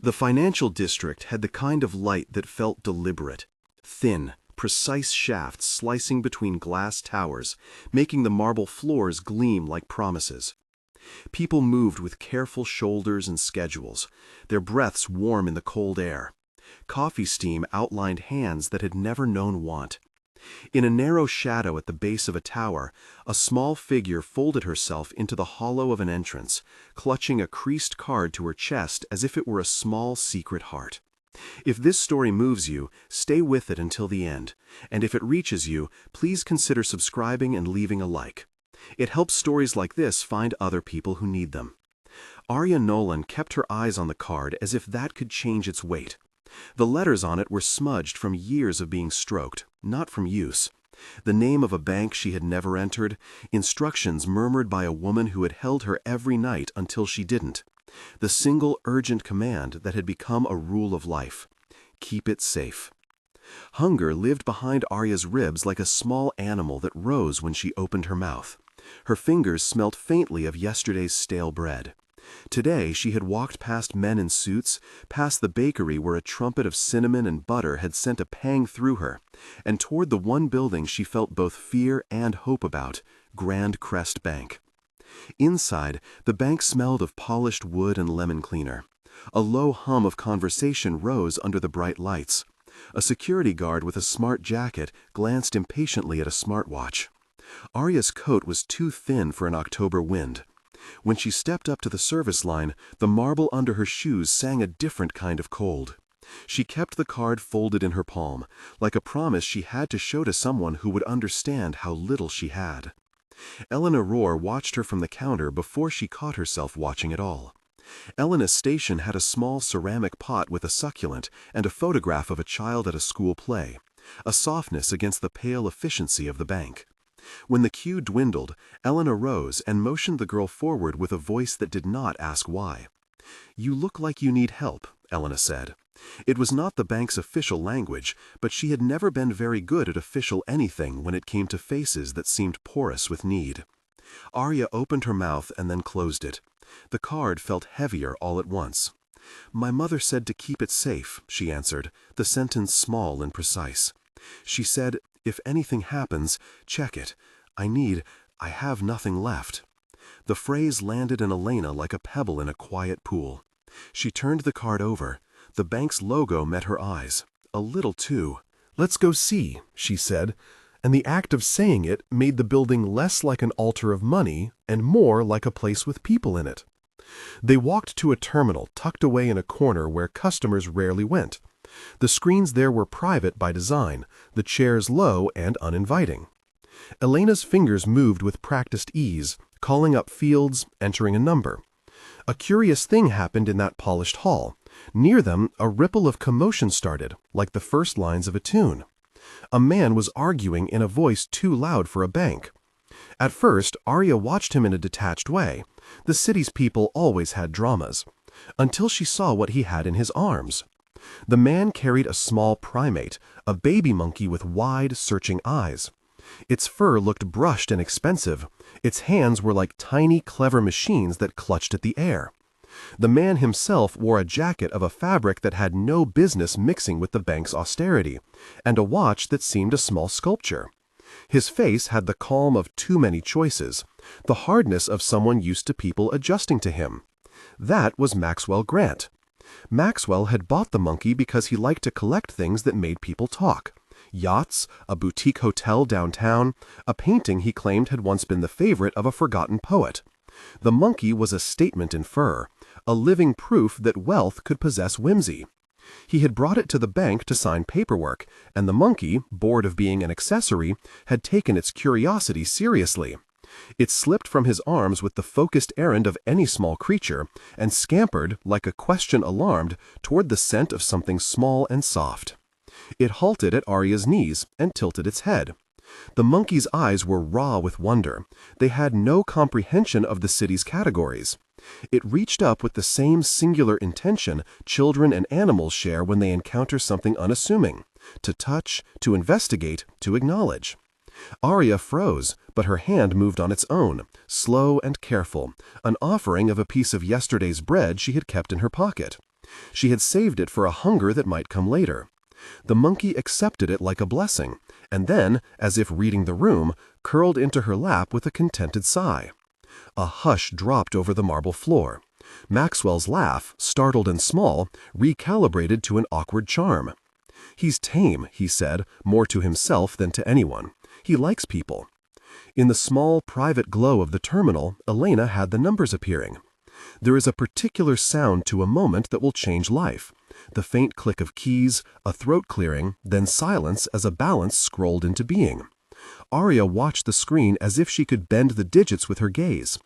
The financial district had the kind of light that felt deliberate, thin, precise shafts slicing between glass towers, making the marble floors gleam like promises. People moved with careful shoulders and schedules, their breaths warm in the cold air. Coffee steam outlined hands that had never known want. In a narrow shadow at the base of a tower, a small figure folded herself into the hollow of an entrance, clutching a creased card to her chest as if it were a small secret heart. If this story moves you, stay with it until the end, and if it reaches you, please consider subscribing and leaving a like. It helps stories like this find other people who need them. Arya Nolan kept her eyes on the card as if that could change its weight. The letters on it were smudged from years of being stroked, not from use. The name of a bank she had never entered, instructions murmured by a woman who had held her every night until she didn't. The single urgent command that had become a rule of life: keep it safe. Hunger lived behind Arya's ribs like a small animal that rose when she opened her mouth. Her fingers smelt faintly of yesterday's stale bread. Today she had walked past men in suits, past the bakery where a trumpet of cinnamon and butter had sent a pang through her, and toward the one building she felt both fear and hope about, Grand Crest Bank. Inside, the bank smelled of polished wood and lemon cleaner. A low hum of conversation rose under the bright lights. A security guard with a smart jacket glanced impatiently at a smartwatch. Arya's coat was too thin for an October wind. When she stepped up to the service line, the marble under her shoes sang a different kind of cold. She kept the card folded in her palm, like a promise she had to show to someone who would understand how little she had. Eleanor Rohr watched her from the counter before she caught herself watching at all. Elena's station had a small ceramic pot with a succulent and a photograph of a child at a school play, a softness against the pale efficiency of the bank. When the queue dwindled, Eleanor rose and motioned the girl forward with a voice that did not ask why. "You look like you need help," Elena said. It was not the bank's official language, but she had never been very good at official anything when it came to faces that seemed porous with need. Arya opened her mouth and then closed it. The card felt heavier all at once. "My mother said to keep it safe," she answered, the sentence small and precise. She said, "If anything happens, check it. I have nothing left." The phrase landed in Elena like a pebble in a quiet pool. She turned the card over. The bank's logo met her eyes. A little too. "Let's go see," she said, and the act of saying it made the building less like an altar of money and more like a place with people in it. They walked to a terminal tucked away in a corner where customers rarely went. The screens there were private by design, the chairs low and uninviting. Elena's fingers moved with practiced ease, calling up fields, entering a number. A curious thing happened in that polished hall. Near them, a ripple of commotion started, like the first lines of a tune. A man was arguing in a voice too loud for a bank. At first, Arya watched him in a detached way. The city's people always had dramas. Until she saw what he had in his arms. The man carried a small primate, a baby monkey with wide, searching eyes. Its fur looked brushed and expensive. Its hands were like tiny, clever machines that clutched at the air. The man himself wore a jacket of a fabric that had no business mixing with the bank's austerity, and a watch that seemed a small sculpture. His face had the calm of too many choices, the hardness of someone used to people adjusting to him. That was Maxwell Grant. Maxwell had bought the monkey because he liked to collect things that made people talk. Yachts, a boutique hotel downtown, a painting he claimed had once been the favorite of a forgotten poet. The monkey was a statement in fur, a living proof that wealth could possess whimsy. He had brought it to the bank to sign paperwork, and the monkey, bored of being an accessory, had taken its curiosity seriously. It slipped from his arms with the focused errand of any small creature, and scampered, like a question alarmed, toward the scent of something small and soft. It halted at Arya's knees and tilted its head. The monkey's eyes were raw with wonder. They had no comprehension of the city's categories. It reached up with the same singular intention children and animals share when they encounter something unassuming: to touch, to investigate, to acknowledge. Arya froze, but her hand moved on its own, slow and careful, an offering of a piece of yesterday's bread she had kept in her pocket. She had saved it for a hunger that might come later. The monkey accepted it like a blessing, and then, as if reading the room, curled into her lap with a contented sigh. A hush dropped over the marble floor. Maxwell's laugh, startled and small, recalibrated to an awkward charm. "He's tame," he said, more to himself than to anyone. "He likes people." In the small, private glow of the terminal, Elena had the numbers appearing. There is a particular sound to a moment that will change life. The faint click of keys, a throat clearing, then silence as a balance scrolled into being. Arya watched the screen as if she could bend the digits with her gaze.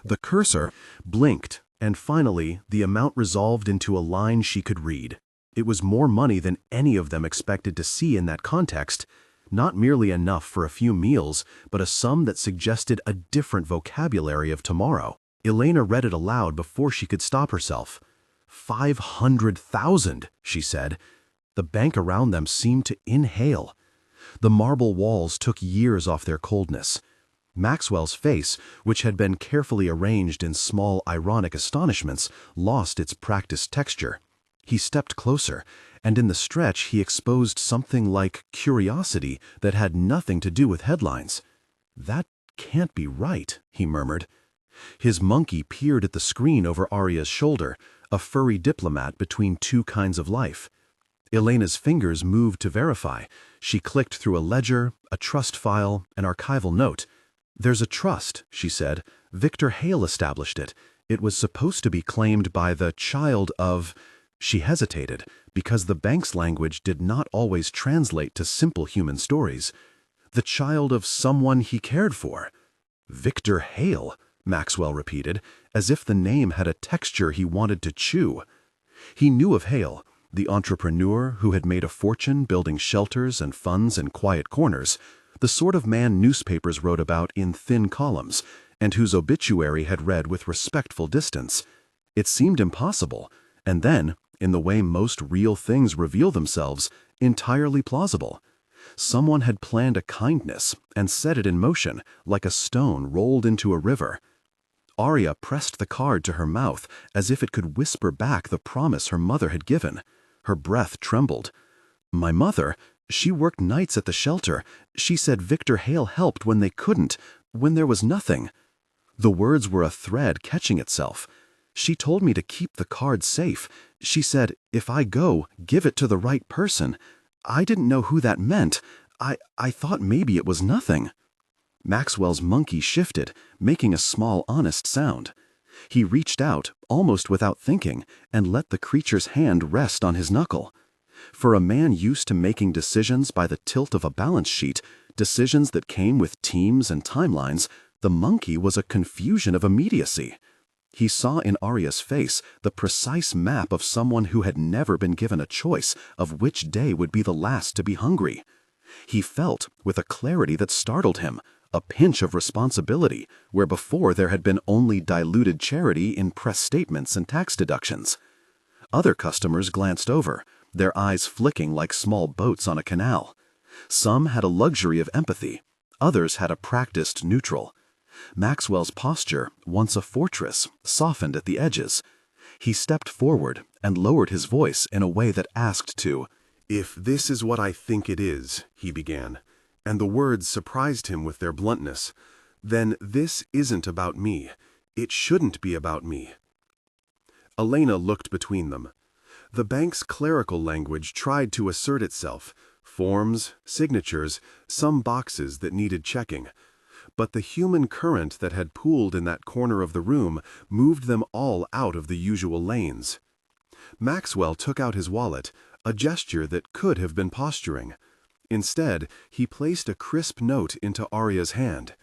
The cursor blinked, and finally the amount resolved into a line she could read. It was more money than any of them expected to see in that context. Not merely enough for a few meals, but a sum that suggested a different vocabulary of tomorrow. Elena read it aloud before she could stop herself. 500,000, she said. The bank around them seemed to inhale. The marble walls took years off their coldness. Maxwell's face, which had been carefully arranged in small, ironic astonishments, lost its practiced texture. He stepped closer, and in the stretch he exposed something like curiosity that had nothing to do with headlines. "That can't be right," he murmured. His monkey peered at the screen over Arya's shoulder, a furry diplomat between two kinds of life. Elena's fingers moved to verify. She clicked through a ledger, a trust file, an archival note. "There's a trust," she said. "Victor Hale established it. It was supposed to be claimed by the child of—" She hesitated, because the bank's language did not always translate to simple human stories. "The child of someone he cared for." "Victor Hale," Maxwell repeated, as if the name had a texture he wanted to chew. He knew of Hale, the entrepreneur who had made a fortune building shelters and funds in quiet corners, the sort of man newspapers wrote about in thin columns, and whose obituary had read with respectful distance. It seemed impossible, and then, in the way most real things reveal themselves, entirely plausible. Someone had planned a kindness and set it in motion, like a stone rolled into a river. Arya pressed the card to her mouth as if it could whisper back the promise her mother had given. Her breath trembled. "My mother? She worked nights at the shelter. She said Victor Hale helped when they couldn't, when there was nothing." The words were a thread catching itself. "She told me to keep the card safe. She said, if I go, give it to the right person. I didn't know who that meant. I thought maybe it was nothing." Maxwell's monkey shifted, making a small, honest sound. He reached out, almost without thinking, and let the creature's hand rest on his knuckle. For a man used to making decisions by the tilt of a balance sheet, decisions that came with teams and timelines, the monkey was a confusion of immediacy. He saw in Arya's face the precise map of someone who had never been given a choice of which day would be the last to be hungry. He felt, with a clarity that startled him, a pinch of responsibility where before there had been only diluted charity in press statements and tax deductions. Other customers glanced over, their eyes flicking like small boats on a canal. Some had a luxury of empathy, others had a practiced neutral. Maxwell's posture, once a fortress, softened at the edges. He stepped forward and lowered his voice in a way that asked to, "If this is what I think it is," he began, and the words surprised him with their bluntness, "then this isn't about me. It shouldn't be about me." Elena looked between them. The bank's clerical language tried to assert itself, forms, signatures, some boxes that needed checking. But the human current that had pooled in that corner of the room moved them all out of the usual lanes. Maxwell took out his wallet, a gesture that could have been posturing. Instead, he placed a crisp note into Arya's hand.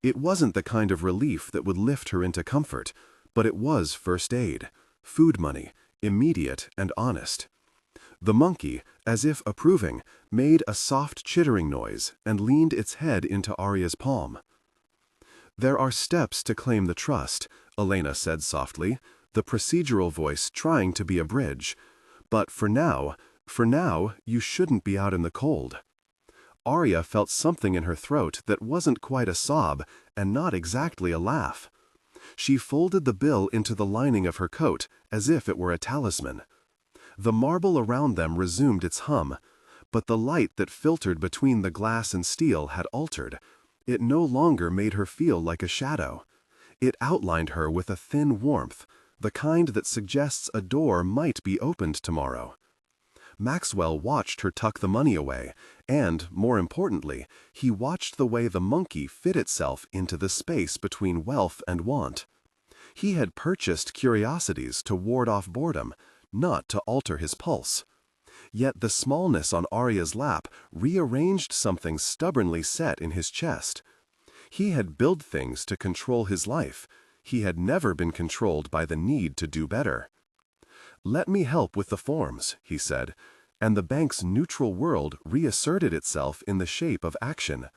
It wasn't the kind of relief that would lift her into comfort, but it was first aid, food money, immediate and honest. The monkey, as if approving, made a soft chittering noise and leaned its head into Arya's palm. "There are steps to claim the trust," Elena said softly, the procedural voice trying to be a bridge. "But for now, you shouldn't be out in the cold." Arya felt something in her throat that wasn't quite a sob and not exactly a laugh. She folded the bill into the lining of her coat, as if it were a talisman. The marble around them resumed its hum, but the light that filtered between the glass and steel had altered. It no longer made her feel like a shadow. It outlined her with a thin warmth, the kind that suggests a door might be opened tomorrow. Maxwell watched her tuck the money away, and, more importantly, he watched the way the monkey fit itself into the space between wealth and want. He had purchased curiosities to ward off boredom, not to alter his pulse. Yet the smallness on Arya's lap rearranged something stubbornly set in his chest. He had built things to control his life. He had never been controlled by the need to do better. "Let me help with the forms," he said, and the bank's neutral world reasserted itself in the shape of action.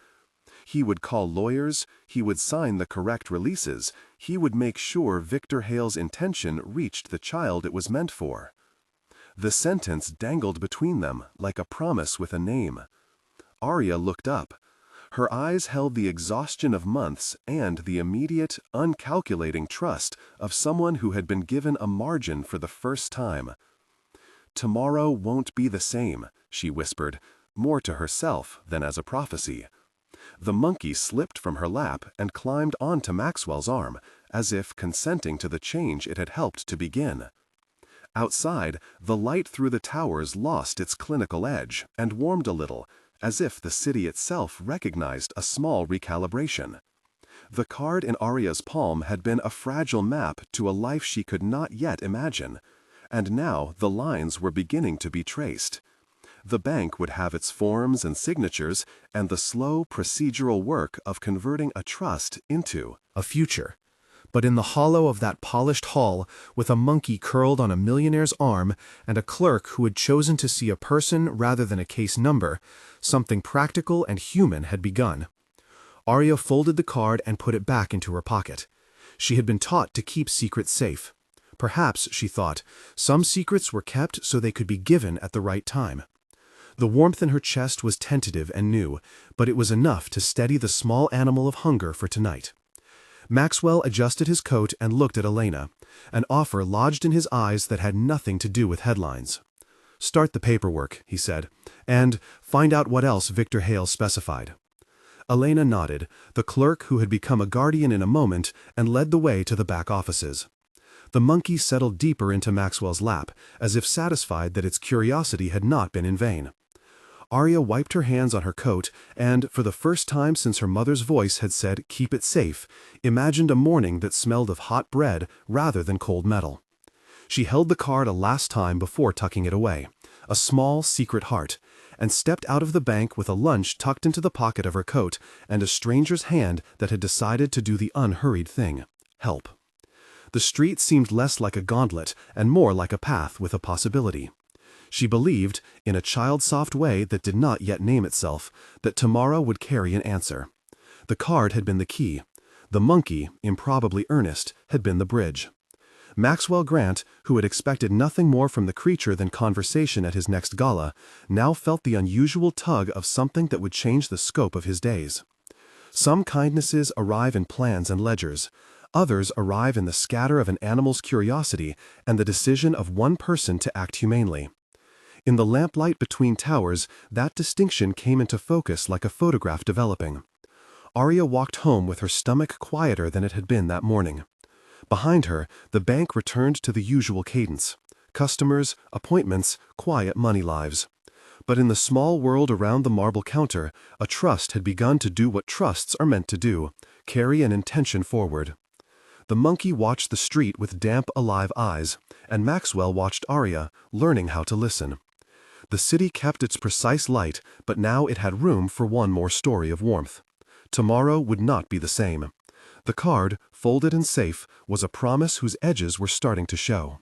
He would call lawyers, he would sign the correct releases, he would make sure Victor Hale's intention reached the child it was meant for. The sentence dangled between them like a promise with a name. Arya looked up. Her eyes held the exhaustion of months and the immediate, uncalculating trust of someone who had been given a margin for the first time. "Tomorrow won't be the same," she whispered, more to herself than as a prophecy. The monkey slipped from her lap and climbed onto Maxwell's arm, as if consenting to the change it had helped to begin. Outside, the light through the towers lost its clinical edge and warmed a little, as if the city itself recognized a small recalibration. The card in Arya's palm had been a fragile map to a life she could not yet imagine, and now the lines were beginning to be traced. The bank would have its forms and signatures and the slow procedural work of converting a trust into a future. But in the hollow of that polished hall, with a monkey curled on a millionaire's arm and a clerk who had chosen to see a person rather than a case number, something practical and human had begun. Arya folded the card and put it back into her pocket. She had been taught to keep secrets safe. Perhaps, she thought, some secrets were kept so they could be given at the right time. The warmth in her chest was tentative and new, but it was enough to steady the small animal of hunger for tonight. Maxwell adjusted his coat and looked at Elena, an offer lodged in his eyes that had nothing to do with headlines. "Start the paperwork," he said, "and find out what else Victor Hale specified." Elena nodded, the clerk who had become a guardian in a moment, and led the way to the back offices. The monkey settled deeper into Maxwell's lap, as if satisfied that its curiosity had not been in vain. Arya wiped her hands on her coat and, for the first time since her mother's voice had said, "Keep it safe," imagined a morning that smelled of hot bread rather than cold metal. She held the card a last time before tucking it away, a small, secret heart, and stepped out of the bank with a lunch tucked into the pocket of her coat and a stranger's hand that had decided to do the unhurried thing: help. The street seemed less like a gauntlet and more like a path with a possibility. She believed, in a child-soft way that did not yet name itself, that tomorrow would carry an answer. The card had been the key. The monkey, improbably earnest, had been the bridge. Maxwell Grant, who had expected nothing more from the creature than conversation at his next gala, now felt the unusual tug of something that would change the scope of his days. Some kindnesses arrive in plans and ledgers. Others arrive in the scatter of an animal's curiosity and the decision of one person to act humanely. In the lamplight between towers, that distinction came into focus like a photograph developing. Arya walked home with her stomach quieter than it had been that morning. Behind her, the bank returned to the usual cadence: customers, appointments, quiet money lives. But in the small world around the marble counter, a trust had begun to do what trusts are meant to do: carry an intention forward. The monkey watched the street with damp, alive eyes, and Maxwell watched Arya, learning how to listen. The city kept its precise light, but now it had room for one more story of warmth. Tomorrow would not be the same. The card, folded and safe, was a promise whose edges were starting to show.